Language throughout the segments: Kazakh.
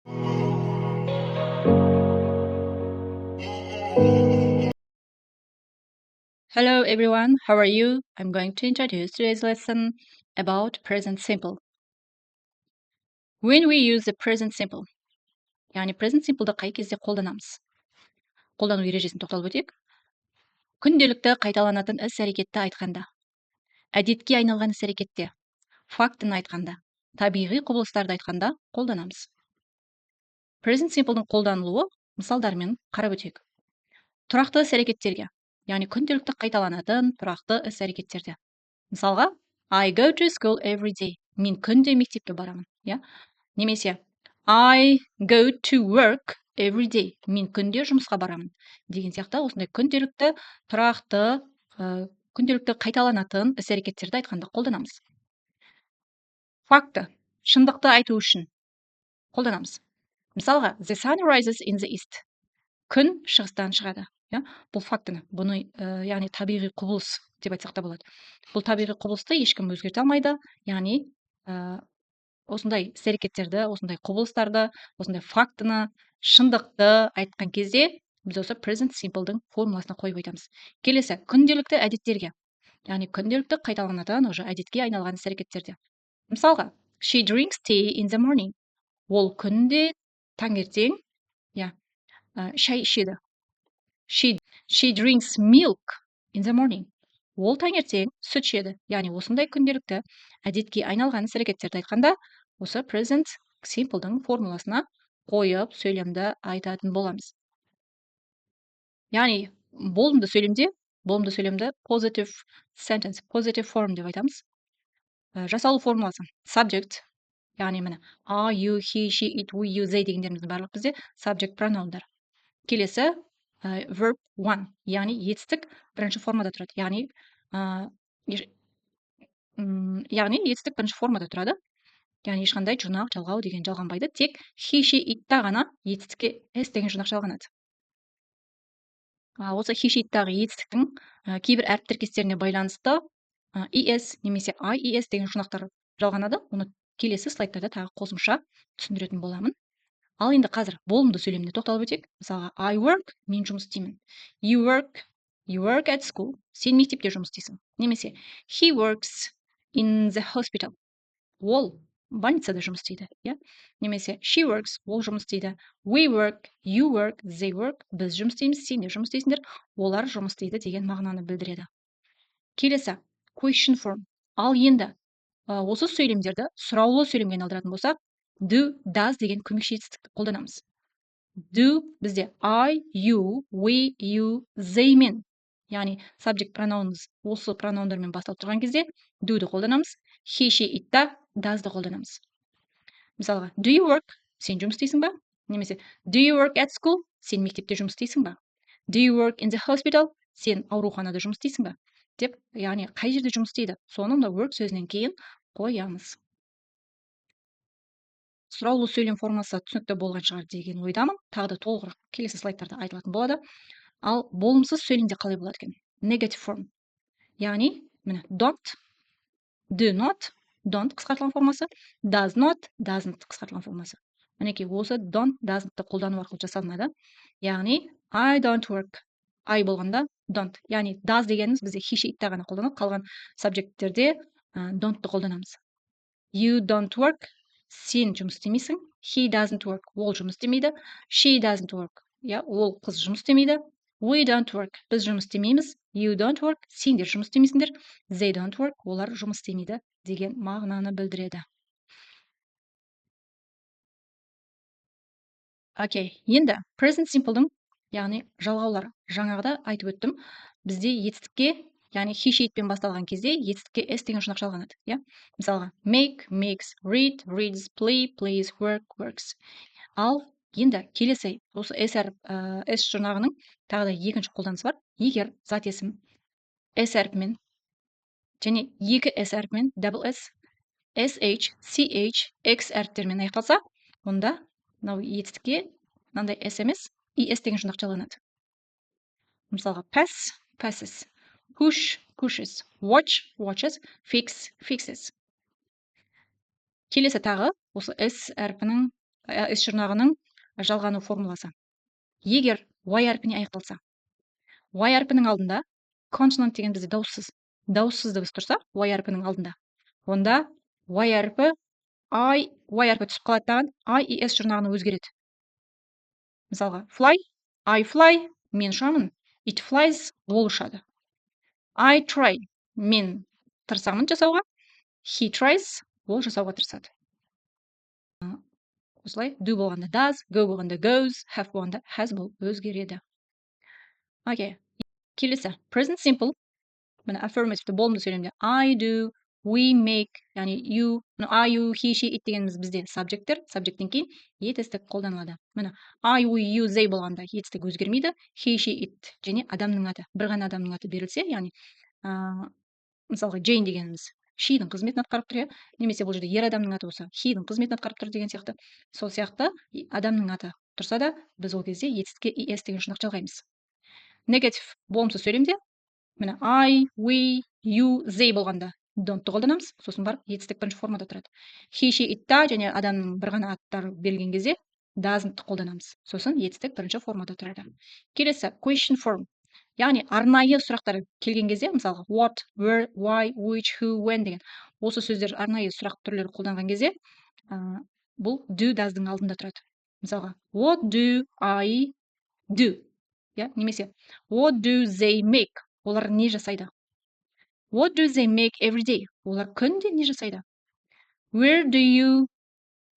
Hello everyone, how are you? I'm going to introduce today's lesson about present simple. When we use the present simple, яғни present simple'ды қай кезде қолданамыз? Қолдану ережесін тоқталып өтейік. Күнделікті қайталанатын іс-әрекетті айтқанда, әдетке айналған іс-әрекетте, фактіні айтқанда, табиғи құбылыстарды айтқанда қолданамыз. Present simple'дың қолданылуы мысалдармен қарап өтейік. Тұрақты іс-әрекеттерге, яғни күнделікті қайталанатын тұрақты іс-әрекеттерде. Мысалға, I go to school every day. Мен күнде мектепке барамын, иә? Немесе I go to work every day. Мен күнде жұмысқа барамын. Деген сияқты осындай күнделікті, тұрақты, күнделікті қайталанатын іс-әрекеттерді айтқанда қолданамыз. Факты, шындықты айту үшін қолданамыз. Мысалға, the sun rises in the east. Күн шығыстан шығады. Бұл фактіні, бұны яғни табиғи құбылыс деп айтсақ та болады. Бұл табиғи құбылысты ешкім өзгерте алмайды. Яғни осындай іс-әрекеттерді, осындай құбылыстарды, осындай фактіні, шындықты айтқан кезде біз осы present simple'дың формуласына қойып айтамыз. Келесі, күнделікті әдеттерге, яғни күнделікті қайталанатын уже әдетке айналған іс-әрекеттерде. Мысалға, she drinks tea in the morning. Ол күнде таңертең шай ішеді. She drinks milk in the morning. Ол таңертең сүт ішеді. Яғни осындай күнделікті әдетке айналған іс-әрекеттерді айтқанда, осы present simple'дың формуласына қойып сөйлемді айтатын боламыз. Яғни болымды сөйлемді positive sentence, positive form деп айтамыз. Жасалу формуласы subject, яғни міне I, you, he, she, it, we, you, they дегендеріміздің барлық бізде subject pronounдар. Келесі verb one, яғни етістік бірінші формада тұрады. Яғни етістік бірінші формада тұрады. Яғни ешқандай жұрнақ, жалғау деген жалғанбайды. Тек he, she, it'та ғана етістікке s деген жұрнақ жалғанады. Осы he, she, it'тағы етістіктің кейбір әріп тіркестеріне байланысты es немесе ies деген жұрнақтар жалғанады. Оны келесі слайдтарда тағы қосымша түсіндіретін боламын. Ал енді қазір болымды сөйлемде тоқталып өтейік. Мысалға, I work, мен жұмыс істеймін. You work at school, сен мектепте жұмыс істейсің. Немесе he works in the hospital. Ол больницада жұмыс істейді, Немесе she works, ол жұмыс істейді. We work, you work, they work, біз жұмыс істейміз, сендер жұмыс істейсіңдер, олар жұмыс істейді деген мағынаны білдіреді. Келесі, question form. Ал енді осы сөйлемдерді сұраулы сөйлемге айналдыратын болсақ, do, does деген көмекші етістікті қолданамыз. Do бізде I, you, we, you, they мен. Яғни subject pronouns осы пронаундармен басталып тұрған кезде do'ды қолданамыз. He, she, it'та does'ды қолданамыз. Мысалға, do you work? Сен жұмыс істейсің ба? Немесе do you work at school? Сен мектепте жұмыс істейсің ба? Do you work in the hospital? Сен ауруханада жұмыс істейсің ба? Деп, яғни қай жерде жұмыс істейді? Соны мына work сөзінен кейін қоямыз. Сұраулы сөйлем формасы түсінікті болған шығар деген ойдамын. Тағы да толығырақ келесі слайдтарда айтылатын болады. Ал болымсыз сөйлемде қалай болады екен? Negative form. Яғни, міне don't, do not, don't қысқартылған формасы, does not, doesn't қысқартылған формасы. Мінекей осы don't, doesn't қолдану арқылы жасалынады. Яғни, I don't work. I болғанда don't. Яғни does дегеніміз бізде he, she, it'та ғана қолданылып, қалған субжекттерде don't-ты қолданамыз. You don't work. Сен жұмыс істемейсің. He doesn't work. Ол жұмыс істемейді. She doesn't work. Ол қыз жұмыс істемейді. We don't work. Біз жұмыс істемейміз. You don't work. Сендер жұмыс істемейсіңдер. They don't work. Олар жұмыс істемейді деген мағынаны білдіреді. Окей, енді present simple'дың, яғни жалғаулары. Жаңағыда айтып өттім. Бізде етістікке, яғни he, she, it'пен басталған кезде етістікке s деген жұрнақ жалғанады. Мысалға, make, makes, read, reads, play, plays, work, works. Ал енді келесі осы s жұрнағының тағы да екінші қолданысы бар. Егер зат есім s әрпімен және екі s әрпімен double s, sh, ch, x әріптермен аяқталса, онда мынау етістікке мынандай s емес, es деген жұрнақ жалғанады. Мысалға, pass, passes, push, pushes, watch, watches, fix, fixes. Келесі тағы осы s әрпінің s жұрнағының жалғану формуласы. Егер y әрпіне аяқталса, y әрпінің алдында consonant деген бізде дауыссыз дыбыс тұрса, y әрпінің алдында, онда y әрпі түсіп қалады дағы I, S жұрнағына өзгереді. Мысалға, fly, I fly, мен ұшамын, it flies, ол ұшады. I try, мен тырысамын жасауға, he tries, ол жасауға тырысады. Осылай, do болғанда does, go болғанда goes, have болғанда has болып өзгереді. Окей. Келесі, present simple. Міне affirmative болымды сөйлемде I do, we make, яғни you, I, you, he, she, it дегеніміз бізде subjecттер, subjecттен кейін етістік қолданылады. Міне I, we, you, they болғанда етістік өзгермейді, he, she, it және адамның аты, бір ғана адамның аты берілсе, яғни мысалға Jane дегеніміз she-дің қызметін атқарып тұр, немесе бұл жерде ер адамның аты болса he-дің қызметін атқарып тұр деген сияқты. Сол сияқты адамның аты тұрса да, біз ол кезде етістікке es деген жұрнақ жалғаймыз. Негатив болымсыз сөйлемде міне I, we, you, they болғанда don't қолданамыз, сосын барып етістік бірінші формада тұрады. He, she, it-та және адамның бір ғана аттары берілген кезде doesn't қолданамыз, сосын етістік бірінші формада тұрады. Келесі question form, яғни арнайы сұрақтар келген кезде, мысалға what, where, why, which, who, when деген осы сөздер арнайы сұрақ түрлері қолданған кезде бұл do, does-дың алдында тұрады. Мысалға what do I do, немесе what do they make, олар не жасайды. What do they make every day, олар күнде не жасайды. Where do you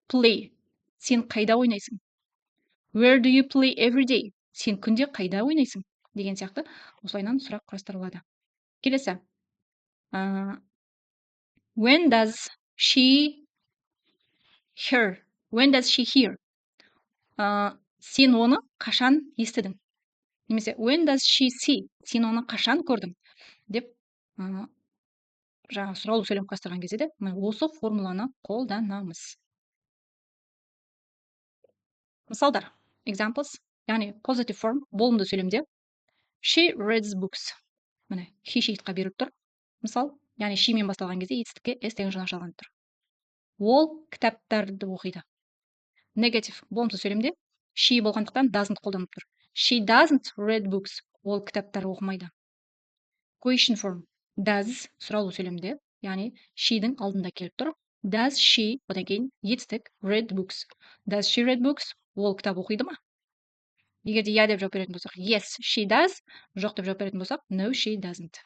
play, сен қайда ойнайсың. Where do you play every day, сен күнде қайда ойнайсың деген сияқты осылайынан сұрақ құрастырылады. Келесі when does she hear, сен оны қашан естідің. Немесе when does she see, сен оны қашан көрдің деп жаңа сұраулы сөйлем құрастырған кезде де осы формуланы қолданамыз. Мысалдар, examples, яғни positive form болымды сөйлемде she reads books, міне he, she, it-қа беріліп тұр. Мысал, яғни she мен басталған кезде етістікке s деген жұрнақ жалғанып тұр. Ол кітаптарды оқиды. Негатив болымсыз сөйлемде she болғандықтан doesn't қолданып тұр. She doesn't read books, ол кітаптар оқымайды. Question form does сұраулы сөйлемде, яғни she-дің алдында келіп тұр. Does she, одан кейін етістік read books. Does she read books, ол кітап оқиды ма? Егер де деп жауап беретін болсақ, yes, she does. Жоқ деп жауап беретін болсақ, no, she doesn't.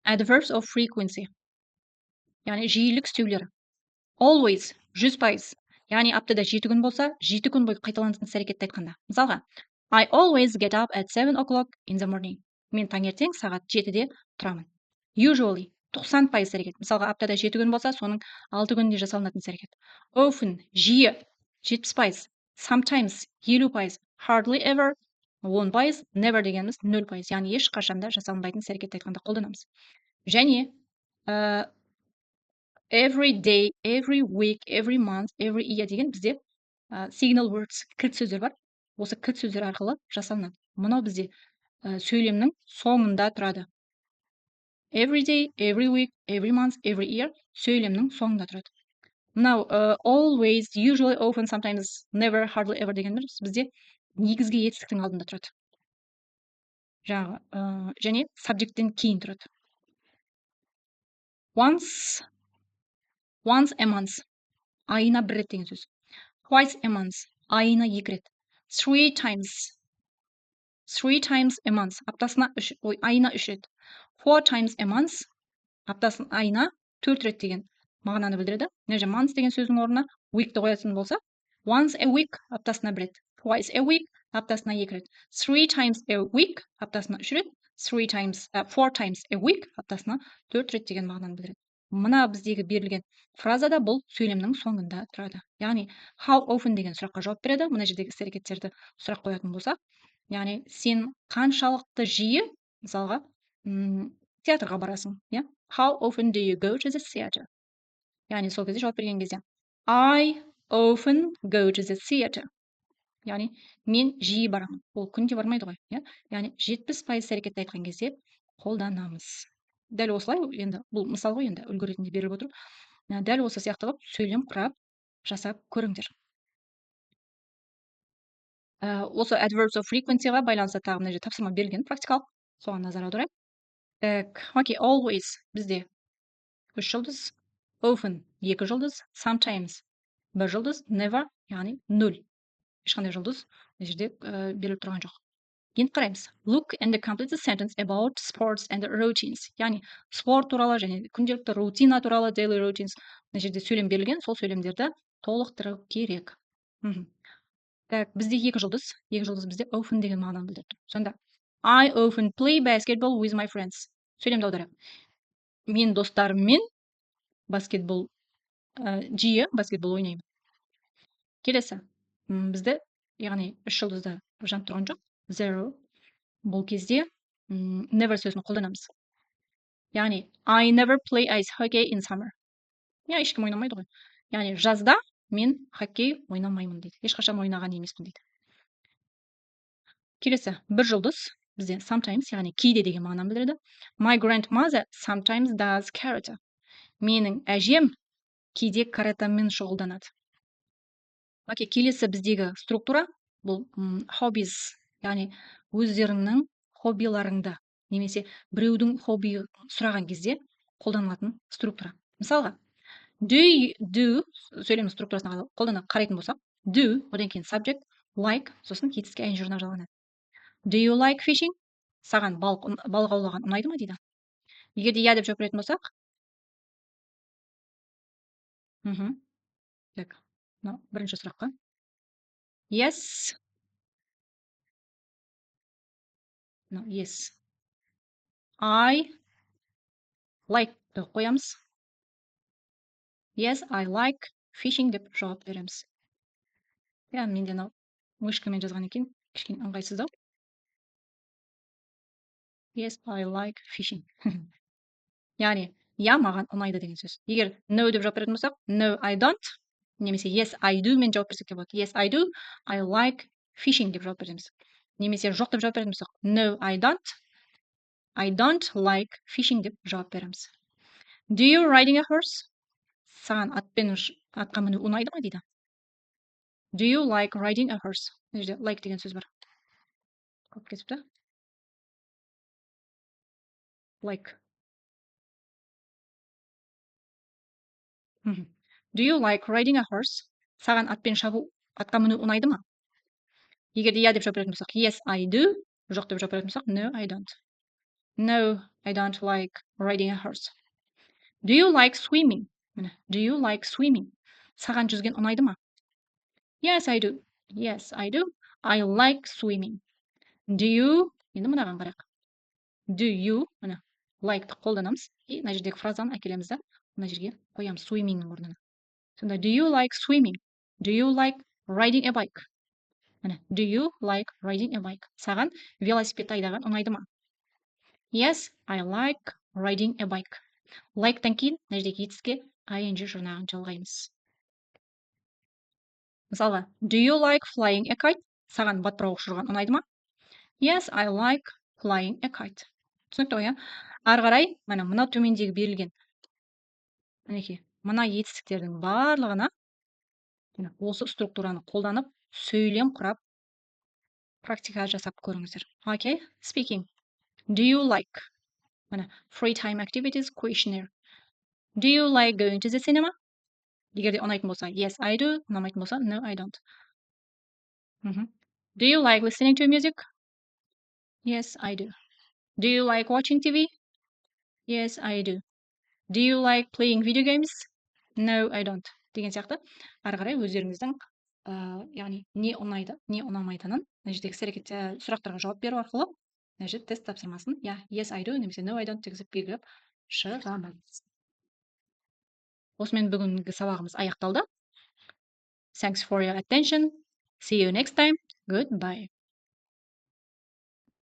Adverbs of frequency, яғни жиілік істеулері. Always, 100%. Яғни аптада 7 күн болса, 7 күн бойы қайталанатын іс-әрекетті айтқанда. Мысалға, I always get up at 7 o'clock in the morning. Мен таңертең сағат 7-де тұрамын. Usually, 90% іс-әрекет. Мысалға, аптада 7 күн болса, соның 6 күнде жасалынатын іс-әрекет. Often, жиі, 70%. Sometimes, 50%. Hardly ever, 10%. Never дегеніміз 0%. Яғни ешқашанда жасалынбайтын іс-әрекетті айтқанда қолданамыз. Және every day, every week, every month, every year деген бізде signal words, кілт сөздер бар. Осы кілт сөздер арқылы жасалынады. Мынау бізде сөйлемнің соңында тұрады. Every day, every week, every month, every year сөйлемнің соңында тұрады. Мынау always, usually, often, sometimes, never, hardly ever дегендер бізде негізгі етістіктің алдында тұрады. Және subjecттен кейін тұрады. Once a month, айына бір рет деген сөз. Twice a month, айына 2 рет. Three times a month, айына 3 рет. 4 times a month, айына 4 рет деген мағынаны білдіреді. Неже month деген сөздің орнына weekті қоятын болса, once a week, аптасына 1 рет. Twice a week, аптасына 2 рет. 3 times a week, аптасына 3 рет. 4 times a week, аптасына 4 рет деген мағынаны білдіреді. Мына біздегі берілген фразада бұл сөйлемнің соңында тұрады. Яғни how often деген сұраққа жауап береді. Мына жердегі іс-әрекеттерді сұрақ қоятын болсақ, яғни сен қаншалықты жиі, мысалға, театрға барасың, How often do you go to the theater? Яғни сол кезде жауап берген кезде I often go to the theater. Яғни мен жиі барамын. Ол күнде бармайды ғой, Яғни 70% іс-әрекетті айтқан кезде қолданамыз. Дәл осылай, енді бұл мысал ғой, енді үлгі ретінде беріліп отыр. Дәл осы сияқты қылып сөйлем құрап жасап көріңдер. Осы adverbs of frequency'ға байланысты тағы мына жерде тапсырма берілген практикалық. Соған назар аударайық. Так, окей, always бізде 3 жұлдыз, often 2 жұлдыз, sometimes 1 жұлдыз, never яғни 0. Ешқандай жұлдыз мына жерде беріліп тұрған жоқ. Енді қараймыз. Look and complete the sentence about sports and routines. Яғни спорт туралы және күнделікті рутина туралы daily routines. Мына жерде сөйлем берілген, сол сөйлемдерді толықтыру керек. Так, бізде 2 жұлдыз. 2 жұлдыз бізде often деген мағынаны білдіреді. Сонда I often play basketball with my friends. Сөйлемді аударайық. Мен достарыммен жиі баскетбол ойнаймын. Келесі. Бізде яғни 3 жұлдызды жанып тұрған жоқ. Zero. Бұл кезде never сөзін қолданамыз. Яғни I never play ice hockey in summer. Ешкім ойнамайды ғой. Яғни жазда мен хоккей ойнамаймын дейді. Ешқашан ойнаған емеспін дейді. Келесі 1 жұлдыз бізде sometimes яғни кейде деген мағынаны білдіреді. My grandmother sometimes does karate. Менің әжем кейде каратемен шұғылданады. Окей, келесі біздегі структура бұл hobbies, яғни өздеріңнің хоббиларыңды немесе біреудің хоббиі сұраған кезде қолданылатын структура. Мысалға, do сөйлем структурасына қарайтын болсақ, do одан кейін subject, like, сосын кетіске ing жұрнақ жалғанады. Do you like fishing? Саған балық аулаған ұнайды ма дейді. Егер де иә деп жауап беретін болсақ, так, бірінші сұраққа. Yes. Yes. I like деп қоямыз. Yes, I like fishing деп жауап береміз. Менде мынау мышкамен жазған екен, кішкене ыңғайсыздау. Yes, I like fishing. Яғни, маған ұнайды деген сөз. Егер no деп жауап беретін болсақ, no, I don't. Немесе yes, I do мен жауап берсек те болады. Yes, I do. I like fishing деп жауап береміз. Немесе жоқ деп жауап беретін болсақ, no, I don't. I don't like fishing деп жауап береміз. Do you riding a horse? Саған атқа міну ұнайды ма дейді. Do you like riding a horse? Мына жерде like деген сөз бар. Қалып кетіпті. Like. Do you like riding a horse? Саған атқа міну ұнайды ма? Егер де иә деп жауап беретін болсақ, yes, I do. Жоқ деп жауап беретін болсақ, no, I don't. No, I don't like riding a horse. Do you like swimming? Do you like swimming? Саған жүзген ұнайды ма? Yes, I do. Yes, I do. I like swimming. Do you? Енді мынаған қарайық. Do you? Like-ты қолданамыз. Мына жердегі фразаны әкелеміз да, мына жерге қоямыз swimming-нің орнына. Сонда do you like swimming? Do you like riding a bike? Do you like riding a bike? Саған велосипед айдаған ұнайды ма? Yes, I like riding a bike. Like-тан кейін мына жердегі етіске ing жұрнағын жалғаймыз. Мысалға, do you like flying a kite? Саған батпырау ұшырған ұнайды ма? Yes, I like flying a kite. Түсінікті ғой, ары қарай мына төмендегі берілген мінекей мына етістіктердің барлығына осы структураны қолданып сөйлем құрап практика жасап көріңіздер. Okay, speaking. Do you like free time activities questionnaire? Do you like going to the cinema? Егер де ұнайтын болса, yes, I do. Ұнамайтын болса, no, I don't. Do you like listening to music? Yes, I do. Do you like watching TV? Yes, I do. Do you like playing video games? No, I don't. Деген сияқты ары қарай өздеріңіздің яғни не ұнайды, не ұнамайтынын мына жердегі сұрақтарға жауап беру арқылы мына жерде тест тапсырмасын yes, I do немесе no, I don't дегізіп белгілеп шығамыз. Осымен бүгінгі сабағымыз аяқталды. Thanks for your attention. See you next time. Goodbye.